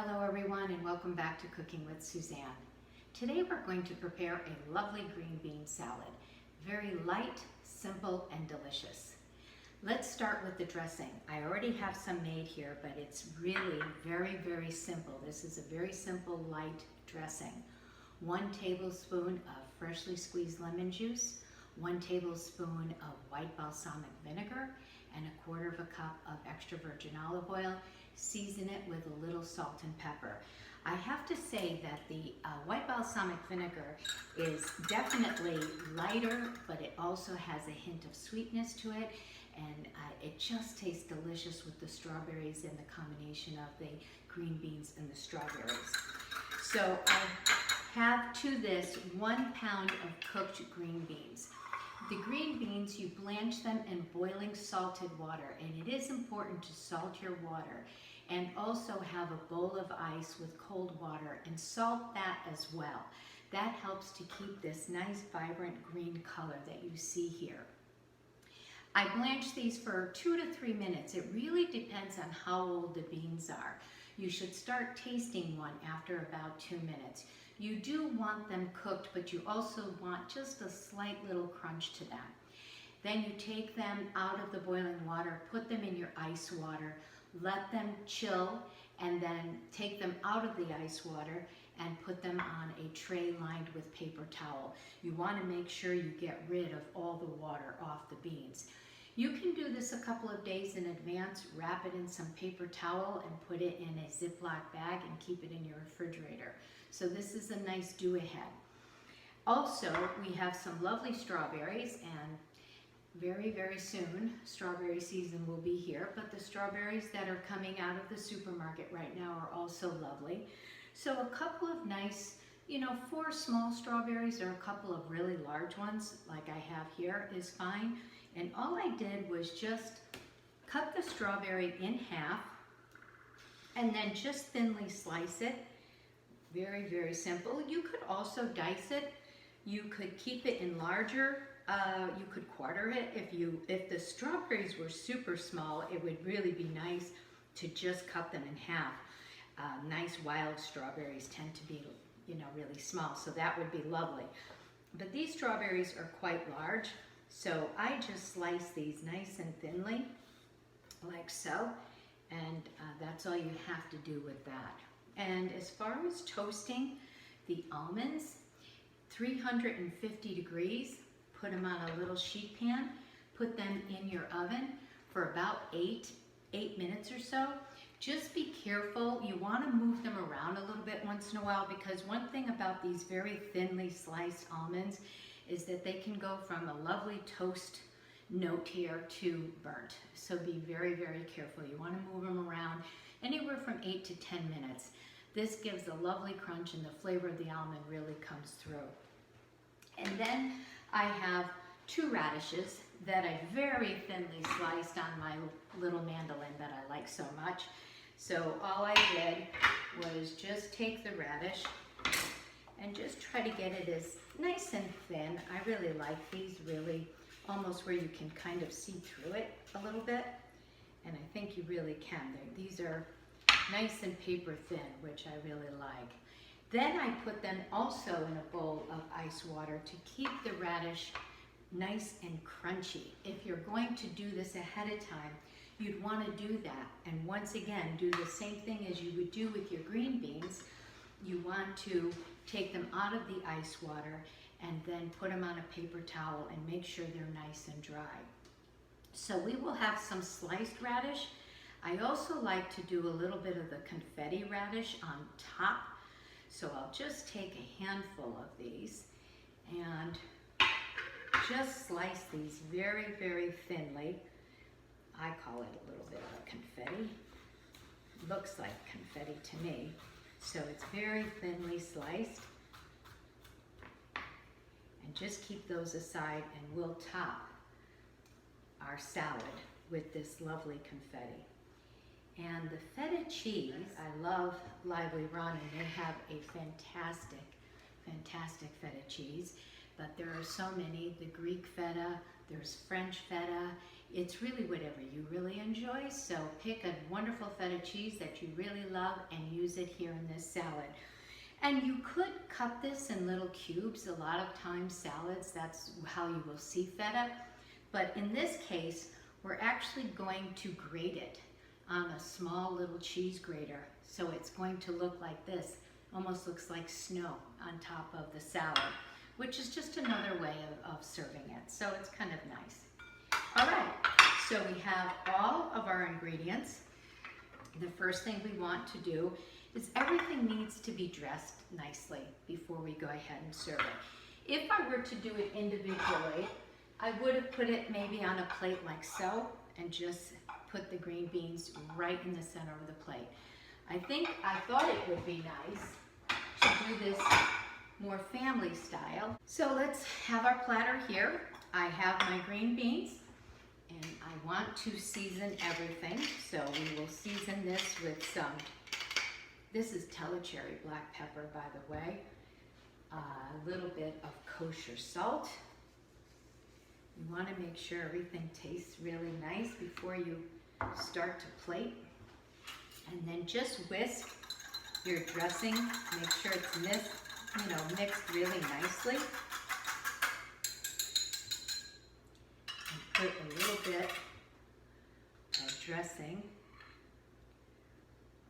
Hello everyone and welcome back to Cooking with Suzanne. Today we're going to prepare a lovely green bean salad. Very light, simple, and delicious. Let's start with the dressing. I already have some made here, but it's really very simple. This is a very simple, light dressing. 1 tablespoon of freshly squeezed lemon juice, 1 tablespoon of white balsamic vinegar, and 1/4 cup of extra virgin olive oil. Season it with a little salt and pepper. I have to say that the white balsamic vinegar is definitely lighter, but it also has a hint of sweetness to it, and it just tastes delicious with the strawberries and the combination of the green beans and the strawberries. So I have to this 1 pound of cooked green beans. The green beans, you blanch them in boiling salted water, and it is important to salt your water and also have a bowl of ice with cold water and salt that as well. That helps to keep this nice vibrant green color that you see here. I blanch these for 2 to 3 minutes. It really depends on how old the beans are. You should start tasting one after about 2 minutes. You do want them cooked, but you also want just a slight little crunch to them. Then you take them out of the boiling water, put them in your ice water, let them chill, and then take them out of the ice water and put them on a tray lined with paper towel. You want to make sure you get rid of all the water off the beans. You can do this a couple of days in advance, wrap it in some paper towel and put it in a Ziploc bag and keep it in your refrigerator. So this is a nice do ahead. Also, we have some lovely strawberries, and very soon strawberry season will be here, but the strawberries that are coming out of the supermarket right now are also lovely. So a couple of nice, 4 small strawberries or a couple of really large ones like I have here is fine. And all I did was just cut the strawberry in half and then just thinly slice it. Very simple. You could also dice it. You could keep it in larger. You could quarter it. If the strawberries were super small, it would really be nice to just cut them in half. Nice wild strawberries tend to be, really small, so that would be lovely. But these strawberries are quite large, so I just slice these nice and thinly, like so, and that's all you have to do with that. And as far as toasting the almonds, 350 degrees, put them on a little sheet pan, put them in your oven for about 8 minutes or so. Just be careful. You want to move them around a little bit once in a while, because one thing about these very thinly sliced almonds is that they can go from a lovely toast note here to burnt. So be very careful. You want to move them around anywhere from 8 to 10 minutes. This gives a lovely crunch and the flavor of the almond really comes through. And then I have 2 radishes that I very thinly sliced on my little mandolin that I like so much. So all I did was just take the radish and just try to get it as nice and thin. I really like these, really almost where you can kind of see through it a little bit, and I think you really can. These are nice and paper thin, which I really like. Then I put them also in a bowl of ice water to keep the radish nice and crunchy. If you're going to do this ahead of time, you'd want to do that. And once again, do the same thing as you would do with your green beans. You want to take them out of the ice water and then put them on a paper towel and make sure they're nice and dry. So we will have some sliced radish. I also like to do a little bit of the confetti radish on top. So I'll just take a handful of these and just slice these very thinly. I call it a little bit of a confetti. Looks like confetti to me. So it's very thinly sliced. And just keep those aside, and we'll top our salad with this lovely confetti. And the feta cheese, I love Lively Run, and they have a fantastic feta cheese. But there are so many, the Greek feta, there's French feta, It's really whatever you really enjoy, so pick a wonderful feta cheese that you really love and use it here in this salad. And you could cut this in little cubes. A lot of times salads, that's how you will see feta. But in this case, we're actually going to grate it on a small little cheese grater. So it's going to look like this. Almost looks like snow on top of the salad, which is just another way of serving it. So it's kind of nice. All right, so we have all of our ingredients. The first thing we want to do is everything needs to be dressed nicely before we go ahead and serve it. If I were to do it individually, I would have put it maybe on a plate like so and just put the green beans right in the center of the plate. I thought it would be nice to do this more family style. So let's have our platter here. I have my green beans and I want to season everything. So we will season this with some, this is Telecherry black pepper, by the way, a little bit of kosher salt. You want to make sure everything tastes really nice before you start to plate. And then just whisk your dressing. Make sure it's mixed really nicely. And put a little bit of dressing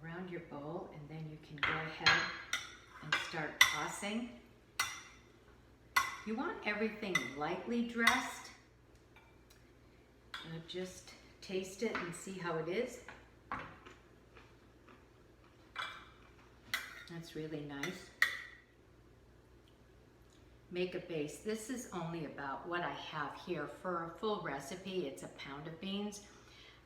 around your bowl, and then you can go ahead and start tossing. You want everything lightly dressed. Just taste it and see how it is. That's really nice. Make a base. This is only about what I have here. For a full recipe, it's a pound of beans.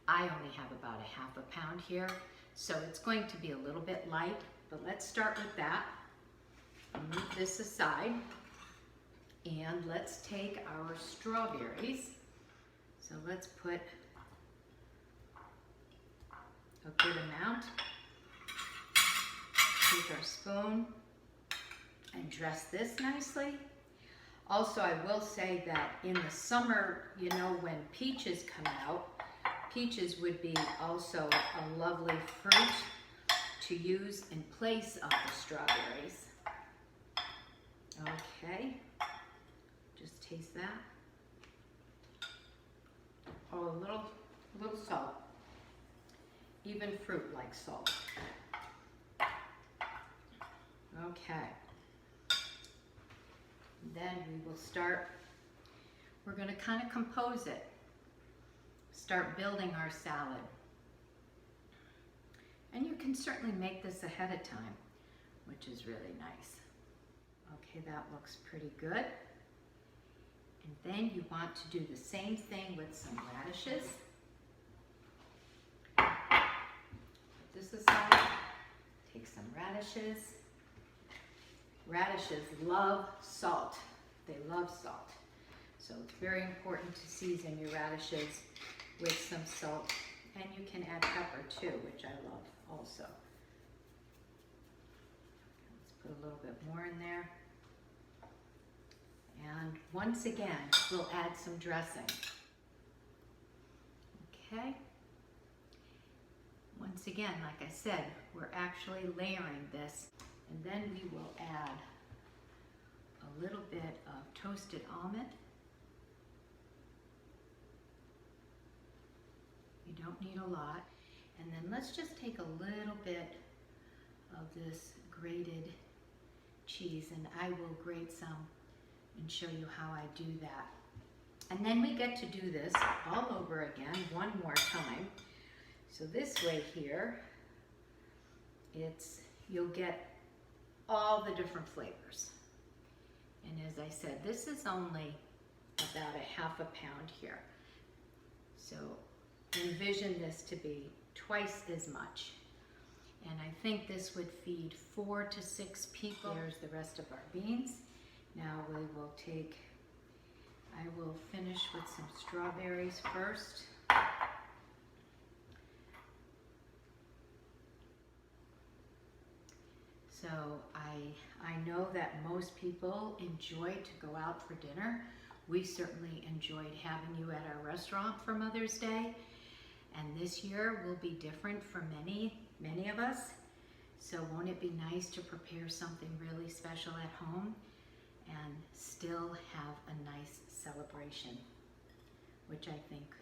I only have about a half a pound here, so it's going to be a little bit light, but let's start with that. Move this aside, and let's take our strawberries. So let's put a good amount. Take our spoon and dress this nicely. Also, I will say that in the summer, you know, when peaches come out, peaches would be also a lovely fruit to use in place of the strawberries. Okay, just taste that. Oh, a little salt. Even fruit likes salt. Okay. Then we will start, we're going to kind of compose it. Start building our salad. And you can certainly make this ahead of time, which is really nice. Okay, that looks pretty good. And then you want to do the same thing with some radishes. Put this aside. Take some radishes. Radishes love salt. They love salt. So it's very important to season your radishes with some salt. And you can add pepper too, which I love also. Let's put a little bit more in there. And once again, we'll add some dressing. Okay. Once again, like I said, we're actually layering this. And then we will add a little bit of toasted almond. You don't need a lot. And then let's just take a little bit of this grated cheese, and I will grate some and show you how I do that. And then we get to do this all over again one more time. So this way here, you'll get all the different flavors. And as I said, this is only about a half a pound here. So envision this to be twice as much. And I think this would feed 4 to 6 people. Here's the rest of our beans. Now we will I will finish with some strawberries first. So I know that most people enjoy to go out for dinner We certainly enjoyed having you at our restaurant for Mother's Day, and this year will be different for many of us. So won't it be nice to prepare something really special at home and still have a nice celebration, which I think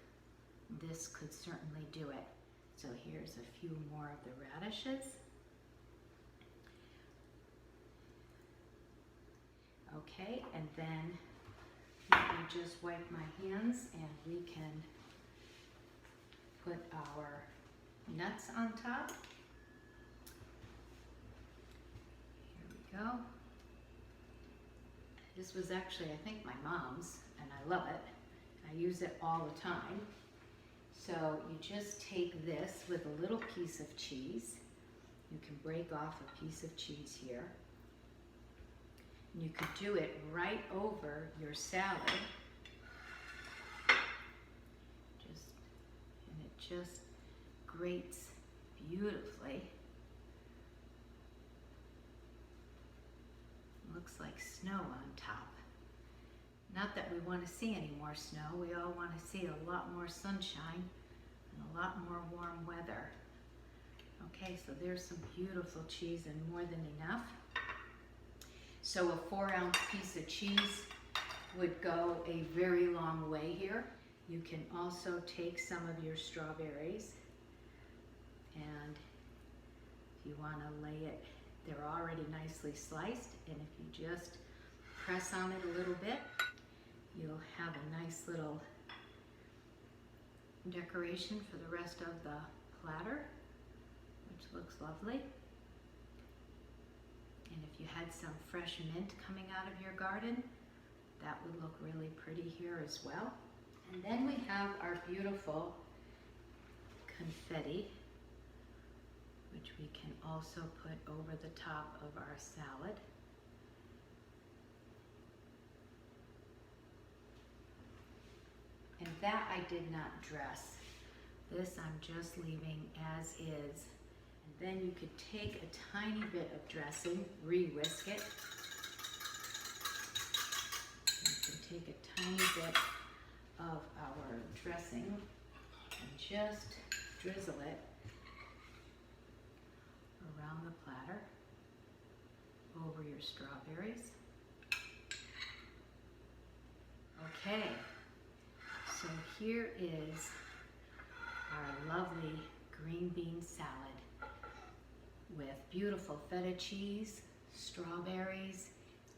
this could certainly do it. So here's a few more of the radishes. Okay, and then let me just wipe my hands and we can put our nuts on top. Here we go. This was actually, I think, my mom's, and I love it. I use it all the time. So you just take this with a little piece of cheese. You can break off a piece of cheese here. And you could do it right over your salad. And it just grates beautifully. Looks like snow on top. Not that we want to see any more snow. We all want to see a lot more sunshine and a lot more warm weather. Okay, so there's some beautiful cheese and more than enough. So a 4-ounce piece of cheese would go a very long way here. You can also take some of your strawberries, and if you want to lay it, they're already nicely sliced, and if you just press on it a little bit, you'll have a nice little decoration for the rest of the platter, which looks lovely. And if you had some fresh mint coming out of your garden, that would look really pretty here as well. And then we have our beautiful confetti, which we can also put over the top of our salad. And that I did not dress. This I'm just leaving as is. And then you could take a tiny bit of dressing, re-whisk it. You can take a tiny bit of our dressing and just drizzle it around the platter over your strawberries. Okay, so here is our lovely green bean salad with beautiful feta cheese, strawberries,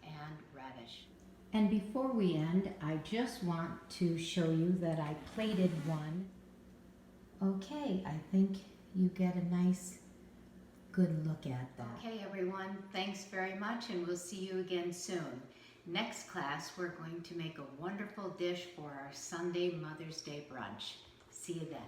and radish. And before we end, I just want to show you that I plated one. Okay, I think you get a nice, good look at that. Okay, everyone, thanks very much, and we'll see you again soon. Next class, we're going to make a wonderful dish for our Sunday Mother's Day brunch. See you then.